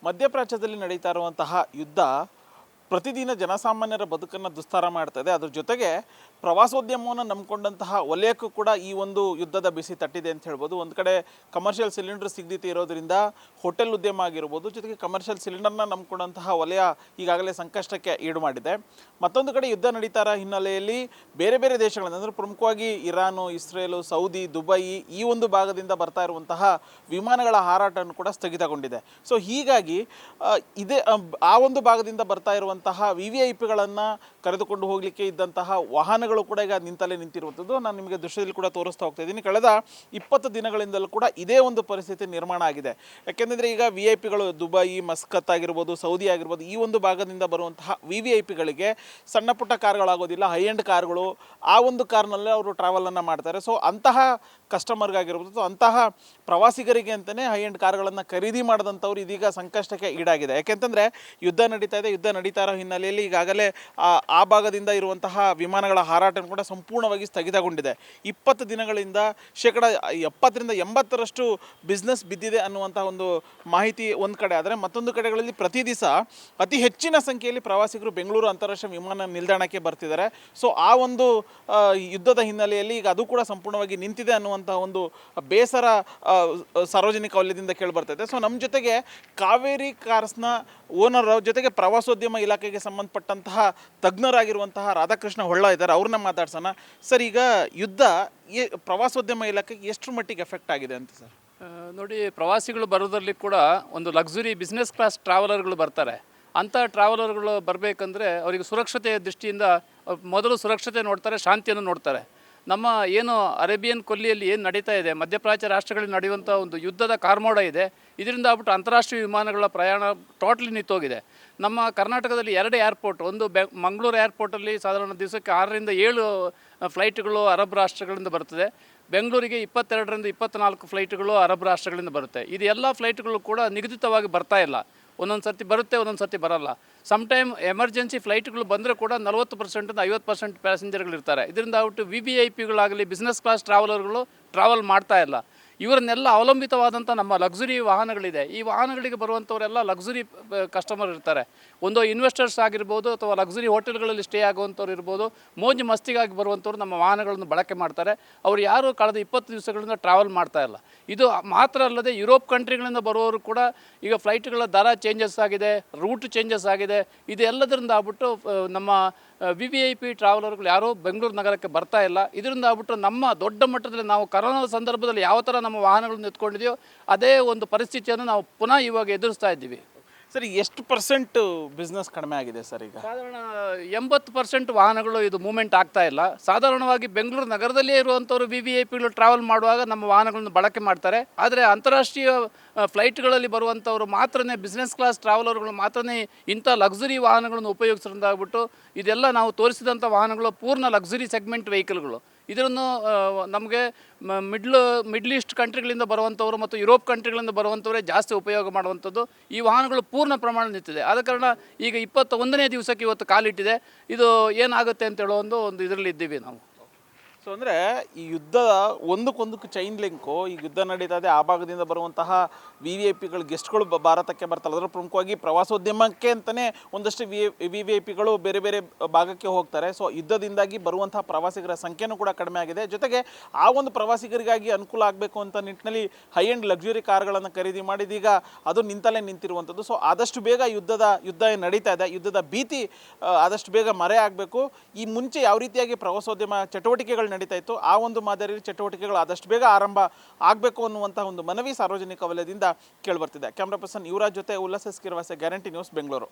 ಮಧ್ಯಪ್ರಾಚ್ಯದಲ್ಲಿ ನಡೀತಾ ಇರುವಂತಹ ಯುದ್ಧ ಪ್ರತಿದಿನ ಜನಸಾಮಾನ್ಯರ ಬದುಕನ್ನು ದುಸ್ತರ ಮಾಡ್ತದೆ. ಅದ್ರ ಜೊತೆಗೆ ಪ್ರವಾಸೋದ್ಯಮವನ್ನು ನಂಬಿಕೊಂಡಂತಹ ವಲಯಕ್ಕೂ ಕೂಡ ಈ ಒಂದು ಯುದ್ಧದ ಬಿಸಿ ತಟ್ಟಿದೆ ಅಂತ ಹೇಳ್ಬೋದು. ಒಂದು ಕಡೆ ಕಮರ್ಷಿಯಲ್ ಸಿಲಿಂಡರ್ ಸಿಗದಿತೆ ಇರೋದ್ರಿಂದ ಹೋಟೆಲ್ ಉದ್ಯಮ ಆಗಿರ್ಬೋದು, ಜೊತೆಗೆ ಕಮರ್ಷಿಯಲ್ ಸಿಲಿಂಡರ್ನ ನಂಬಿಕೊಂಡಂತಹ ವಲಯ ಈಗಾಗಲೇ ಸಂಕಷ್ಟಕ್ಕೆ ಈಡು ಮಾಡಿದೆ. ಮತ್ತೊಂದು ಕಡೆ ಯುದ್ಧ ನಡೀತಾ ಇರೋ ಹಿನ್ನೆಲೆಯಲ್ಲಿ ಬೇರೆ ಬೇರೆ ದೇಶಗಳಿಂದ ಅಂದರೆ ಪ್ರಮುಖವಾಗಿ ಇರಾನು, ಇಸ್ರೇಲು, ಸೌದಿ, ದುಬೈ ಈ ಒಂದು ಭಾಗದಿಂದ ಬರ್ತಾ ಇರುವಂತಹ ವಿಮಾನಗಳ ಹಾರಾಟವನ್ನು ಕೂಡ ಸ್ಥಗಿತಗೊಂಡಿದೆ. ಸೊ ಹೀಗಾಗಿ ಇದೇ ಆ ಒಂದು ಭಾಗದಿಂದ ಬರ್ತಾ ಇರುವಂತಹ VVIPಗಳನ್ನು ಕರೆದುಕೊಂಡು ಹೋಗಲಿಕ್ಕೆ ಇದ್ದಂತಹ ವಾಹನಗಳು ಕೂಡ ಈಗ ನಿಂತಲೇ ನಿಂತಿರುವಂಥದ್ದು. ನಾನು ನಿಮಗೆ ದೃಶ್ಯದಲ್ಲಿ ಕೂಡ ತೋರಿಸ್ತಾ ಹೋಗ್ತಾ ಇದ್ದೀನಿ. ಕಳೆದ 20 ದಿನಗಳಿಂದಲೂ ಕೂಡ ಇದೇ ಒಂದು ಪರಿಸ್ಥಿತಿ ನಿರ್ಮಾಣ ಆಗಿದೆ. ಯಾಕೆಂದರೆ ಈಗ VIPಗಳು ದುಬೈ, ಮಸ್ಕತ್ ಆಗಿರ್ಬೋದು, ಸೌದಿ ಆಗಿರ್ಬೋದು, ಈ ಒಂದು ಭಾಗದಿಂದ ಬರುವಂತಹ VVIPಗಳಿಗೆ ಸಣ್ಣ ಪುಟ್ಟ ಕಾರ್ಗಳಾಗೋದಿಲ್ಲ, ಹೈ ಎಂಡ್ ಕಾರ್ಗಳು, ಆ ಒಂದು ಕಾರ್ನಲ್ಲೇ ಅವರು ಟ್ರಾವೆಲನ್ನು ಮಾಡ್ತಾರೆ. ಸೊ ಅಂತಹ ಕಸ್ಟಮರ್ಗಾಗಿರ್ಬೋದು, ಅಂತಹ ಪ್ರವಾಸಿಗರಿಗೆ ಅಂತಲೇ ಹೈ ಎಂಡ್ ಕಾರ್ಗಳನ್ನು ಖರೀದಿ ಮಾಡಿದಂಥವ್ರು ಇದೀಗ ಸಂಕಷ್ಟಕ್ಕೆ ಈಡಾಗಿದೆ. ಯಾಕೆಂತಂದರೆ ಯುದ್ಧ ನಡೀತಾ ಇದೆ. ಯುದ್ಧ ನಡೀತಾ ಇರೋ ಹಿನ್ನೆಲೆಯಲ್ಲಿ ಈಗಾಗಲೇ ಆ ಭಾಗದಿಂದ ಇರುವಂತಹ ವಿಮಾನಗಳ ಹಾರಾಟ ಕೂಡ ಸಂಪೂರ್ಣವಾಗಿ ಸ್ಥಗಿತಗೊಂಡಿದೆ. 20 ದಿನಗಳಿಂದ 70-80% ಬಿಸ್ನೆಸ್ ಬಿದ್ದಿದೆ ಅನ್ನುವಂಥ ಒಂದು ಮಾಹಿತಿ ಒಂದು ಕಡೆ ಆದರೆ, ಮತ್ತೊಂದು ಕಡೆಗಳಲ್ಲಿ ಪ್ರತಿ ದಿವಸ ಅತಿ ಹೆಚ್ಚಿನ ಸಂಖ್ಯೆಯಲ್ಲಿ ಪ್ರವಾಸಿಗರು ಬೆಂಗಳೂರು ಅಂತಾರಾಷ್ಟ್ರೀಯ ವಿಮಾನ ನಿಲ್ದಾಣಕ್ಕೆ ಬರ್ತಿದ್ದಾರೆ. ಸೊ ಆ ಒಂದು ಯುದ್ಧದ ಹಿನ್ನೆಲೆಯಲ್ಲಿ ಈಗ ಅದು ಕೂಡ ಸಂಪೂರ್ಣವಾಗಿ ನಿಂತಿದೆ ಅನ್ನುವಂಥ ಒಂದು ಬೇಸರ ಸಾರ್ವಜನಿಕ ವಲಯದಿಂದ ಕೇಳಿಬರ್ತೈತೆ. ಸೊ ನಮ್ಮ ಜೊತೆಗೆ ಕಾವೇರಿ ಕಾರ್ಸ್ನ ಓನರ್ ಜೊತೆಗೆ ಪ್ರವಾಸೋದ್ಯಮ ಇಲಾಖೆಗೆ ಸಂಬಂಧಪಟ್ಟಂತಹ ತಜ್ಞರಾಗಿರುವಂತಹ ರಾಧಾಕೃಷ್ಣ ಹೊಳ್ಳ ಇದ್ದಾರೆ. ಅವ್ರನ್ನ ಮಾತಾಡ್ಸೋಣ. ಸರ್, ಈಗ ಯುದ್ಧ ಪ್ರವಾಸೋದ್ಯಮ ಇಲಾಖೆಗೆ ಎಷ್ಟು ಮಟ್ಟಿಗೆ ಎಫೆಕ್ಟ್ ಆಗಿದೆ ಅಂತ ಸರ್? ನೋಡಿ, ಪ್ರವಾಸಿಗಳು ಬರೋದ್ರಲ್ಲಿ ಕೂಡ ಒಂದು ಲಕ್ಸುರಿ ಬಿಸ್ನೆಸ್ ಕ್ಲಾಸ್ ಟ್ರಾವೆಲರ್ಗಳು ಬರ್ತಾರೆ. ಅಂಥ ಟ್ರಾವೆಲರ್ಗಳು ಬರಬೇಕಂದ್ರೆ ಅವರಿಗೆ ಸುರಕ್ಷತೆಯ ದೃಷ್ಟಿಯಿಂದ ಮೊದಲು ಸುರಕ್ಷತೆ ನೋಡ್ತಾರೆ, ಶಾಂತಿಯನ್ನು ನೋಡ್ತಾರೆ. ನಮ್ಮ ಏನು ಅರೇಬಿಯನ್ ಕೊಲ್ಲಿಯಲ್ಲಿ ಏನು ನಡೀತಾ ಇದೆ, ಮಧ್ಯಪ್ರಾಚ್ಯ ರಾಷ್ಟ್ರಗಳಲ್ಲಿ ನಡೆಯುವಂಥ ಒಂದು ಯುದ್ಧದ ಕಾರ್ಮೋಡ ಇದೆ. ಇದರಿಂದ ಆಗ್ಬಿಟ್ಟು ಅಂತಾರಾಷ್ಟ್ರೀಯ ವಿಮಾನಗಳ ಪ್ರಯಾಣ ಟೋಟ್ಲಿ ನಿಂತೋಗಿದೆ. ನಮ್ಮ ಕರ್ನಾಟಕದಲ್ಲಿ 2 ಏರ್ಪೋರ್ಟ್, ಒಂದು ಮಂಗಳೂರು ಏರ್ಪೋರ್ಟಲ್ಲಿ ಸಾಧಾರಣ ದಿವಸಕ್ಕೆ 6-7 ಫ್ಲೈಟ್ಗಳು ಅರಬ್ ರಾಷ್ಟ್ರಗಳಿಂದ ಬರ್ತದೆ. ಬೆಂಗಳೂರಿಗೆ 22-24 ಫ್ಲೈಟ್ಗಳು ಅರಬ್ ರಾಷ್ಟ್ರಗಳಿಂದ ಬರುತ್ತೆ. ಇದು ಎಲ್ಲ ಫ್ಲೈಟ್ಗಳು ಕೂಡ ನಿಗದಿತವಾಗಿ ಬರ್ತಾ ಇಲ್ಲ. ಒಂದೊಂದು ಸರ್ತಿ ಬರುತ್ತೆ, ಒಂದೊಂದು ಸರ್ತಿ ಬರೋಲ್ಲ. ಸಮ್ಟೈಮ್ ಎಮರ್ಜೆನ್ಸಿ ಫ್ಲೈಟ್ಗಳು ಬಂದರೆ ಕೂಡ 40% 50% ಪ್ಯಾಸೆಂಜರ್ಗಳಿರ್ತಾರೆ. ಇದರಿಂದ ಆಗ್ಬಿಟ್ಟು VVIPಗಳಾಗಲಿ ಬಿಸ್ನೆಸ್ ಕ್ಲಾಸ್ ಟ್ರಾವೆಲರ್ಗಳು ಟ್ರಾವೆಲ್ ಮಾಡ್ತಾ ಇಲ್ಲ. ಇವರನ್ನೆಲ್ಲ ಅವಲಂಬಿತವಾದಂಥ ನಮ್ಮ ಲಕ್ಸುರಿ ವಾಹನಗಳಿದೆ. ಈ ವಾಹನಗಳಿಗೆ ಬರುವಂಥವರೆಲ್ಲ ಲಕ್ಸುರಿ ಕಸ್ಟಮರ್ ಇರ್ತಾರೆ. ಒಂದು ಇನ್ವೆಸ್ಟರ್ಸ್ ಆಗಿರ್ಬೋದು, ಅಥವಾ ಲಕ್ಸುರಿ ಹೋಟೆಲ್ಗಳಲ್ಲಿ ಸ್ಟೇ ಆಗುವಂಥವ್ರು ಇರ್ಬೋದು, ಮೋಜು ಮಸ್ತಿಗಾಗಿ ಬರುವಂಥವ್ರು ನಮ್ಮ ವಾಹನಗಳನ್ನು ಬಳಕೆ ಮಾಡ್ತಾರೆ. ಅವರು ಯಾರು ಕಳೆದ 20 ದಿವಸಗಳಿಂದ ಟ್ರಾವೆಲ್ ಮಾಡ್ತಾ ಇಲ್ಲ. ಇದು ಮಾತ್ರ ಅಲ್ಲದೆ ಯುರೋಪ್ ಕಂಟ್ರಿಗಳಿಂದ ಬರುವವರು ಕೂಡ ಈಗ ಫ್ಲೈಟ್ಗಳ ದರ ಚೇಂಜಸ್ ಆಗಿದೆ, ರೂಟ್ ಚೇಂಜಸ್ ಆಗಿದೆ. ಇದೆಲ್ಲದರಿಂದ ಆಗ್ಬಿಟ್ಟು ನಮ್ಮ VVIP ಟ್ರಾವೆಲರ್ಗಳು ಯಾರೂ ಬೆಂಗಳೂರು ನಗರಕ್ಕೆ ಬರ್ತಾ ಇಲ್ಲ. ಇದರಿಂದ ಆಗ್ಬಿಟ್ಟು ನಮ್ಮ ದೊಡ್ಡ ಮಟ್ಟದಲ್ಲಿ ನಾವು ಕರೋನಾ ಸಂದರ್ಭದಲ್ಲಿ ಯಾವ ಥರ ನಮ್ಮ ವಾಹನಗಳನ್ನು ಎತ್ಕೊಂಡಿದೆಯೋ ಅದೇ ಒಂದು ಪರಿಸ್ಥಿತಿಯನ್ನು ನಾವು ಪುನಃ ಇವಾಗ ಎದುರಿಸ್ತಾ ಇದ್ದೀವಿ. ಸರಿ, ಎಷ್ಟು % ಬಿಸ್ನೆಸ್ ಕಡಿಮೆ ಆಗಿದೆ ಸರ್? ಈಗ ಸಾಧಾರಣ 80% ವಾಹನಗಳು ಇದು ಮೂವ್ಮೆಂಟ್ ಆಗ್ತಾ ಇಲ್ಲ. ಸಾಧಾರಣವಾಗಿ ಬೆಂಗಳೂರು ನಗರದಲ್ಲೇ ಇರುವಂಥವ್ರು VVIPಗಳು ಟ್ರಾವೆಲ್ ಮಾಡುವಾಗ ನಮ್ಮ ವಾಹನಗಳನ್ನು ಬಳಕೆ ಮಾಡ್ತಾರೆ. ಆದರೆ ಅಂತಾರಾಷ್ಟ್ರೀಯ ಫ್ಲೈಟ್ಗಳಲ್ಲಿ ಬರುವಂಥವ್ರು ಮಾತ್ರನೇ, ಬಿಸ್ನೆಸ್ ಕ್ಲಾಸ್ ಟ್ರಾವೆಲರ್ಗಳು ಮಾತ್ರನೇ ಇಂಥ ಲಕ್ಸುರಿ ವಾಹನಗಳನ್ನು ಉಪಯೋಗಿಸೋದಾಗ್ಬಿಟ್ಟು ಇದೆಲ್ಲ ನಾವು ತೋರಿಸಿದಂಥ ವಾಹನಗಳು ಪೂರ್ಣ ಲಕ್ಸುರಿ ಸೆಗ್ಮೆಂಟ್ ವೆಹಿಕಲ್ಗಳು. ಇದನ್ನು ನಮಗೆ ಮಿಡ್ಲ್ ಈಸ್ಟ್ ಕಂಟ್ರಿಗಳಿಂದ ಬರುವಂಥವ್ರು ಮತ್ತು ಯುರೋಪ್ ಕಂಟ್ರಿಗಳಿಂದ ಬರುವಂಥವರೇ ಜಾಸ್ತಿ ಉಪಯೋಗ ಮಾಡುವಂಥದ್ದು. ಈ ವಾಹನಗಳು ಪೂರ್ಣ ಪ್ರಮಾಣ ನಿಂತಿದೆ. ಆದ ಕಾರಣ ಈಗ 21ನೇ ದಿವಸಕ್ಕೆ ಇವತ್ತು ಕಾಲಿಟ್ಟಿದೆ. ಇದು ಏನಾಗುತ್ತೆ ಅಂತ ಹೇಳೋ ಒಂದು ಇದರಲ್ಲಿ ಇದ್ದೀವಿ ನಾವು. ಸೊ ಅಂದರೆ ಈ ಯುದ್ಧ ಒಂದಕ್ಕೊಂದಕ್ಕೆ ಚೈನ್ ಲಿಂಕು. ಈ ಯುದ್ಧ ನಡೀತಾ ಇದೆ, ಆ ಭಾಗದಿಂದ ಬರುವಂತಹ VVIPಗಳು ಗೆಸ್ಟ್ಗಳು ಭಾರತಕ್ಕೆ ಬರ್ತಾರೆ. ಅದರ ಪ್ರಮುಖವಾಗಿ ಪ್ರವಾಸೋದ್ಯಮಕ್ಕೆ ಅಂತಲೇ ಒಂದಷ್ಟು VVIPಗಳು ಬೇರೆ ಬೇರೆ ಭಾಗಕ್ಕೆ ಹೋಗ್ತಾರೆ. ಸೊ ಯುದ್ಧದಿಂದಾಗಿ ಬರುವಂತಹ ಪ್ರವಾಸಿಗರ ಸಂಖ್ಯೆನೂ ಕೂಡ ಕಡಿಮೆ ಆಗಿದೆ. ಜೊತೆಗೆ ಆ ಒಂದು ಪ್ರವಾಸಿಗರಿಗಾಗಿ ಅನುಕೂಲ ಆಗಬೇಕು ಅಂತ ನಿಟ್ಟಿನಲ್ಲಿ ಹೈ ಎಂಡ್ ಲಕ್ಸುರಿ ಕಾರ್ಗಳನ್ನು ಖರೀದಿ ಮಾಡಿದೀಗ ಅದು ನಿಂತಲೇ ನಿಂತಿರುವಂಥದ್ದು. ಸೊ ಆದಷ್ಟು ಬೇಗ ಯುದ್ಧ ನಡೀತಾ ಇದೆ, ಯುದ್ಧದ ಭೀತಿ ಆದಷ್ಟು ಬೇಗ ಮರೆ ಆಗಬೇಕು. ಈ ಮುಂಚೆ ಯಾವ ರೀತಿಯಾಗಿ ಪ್ರವಾಸೋದ್ಯಮ ಚಟುವಟಿಕೆಗಳು ನಡೀತಾ ಇತ್ತು, ಆ ಒಂದು ಮಾದರಿ ಚಟುವಟಿಕೆಗಳು ಆದಷ್ಟು ಬೇಗ ಆರಂಭ ಆಗಬೇಕು ಅನ್ನುವಂಥ ಒಂದು ಮನವಿ ಸಾರ್ವಜನಿಕ ವಲಯದಿಂದ ಕೇಳಿಬರ್ತಿದೆ. ಕ್ಯಾಮ್ರಾ ಪರ್ಸನ್ ಯುವರಾಜ್ ಜೊತೆ ಉಲ್ಲಾಸ್ ಕಿರ್ವಾಸೆ, ಗ್ಯಾರಂಟಿ ನ್ಯೂಸ್, ಬೆಂಗಳೂರು.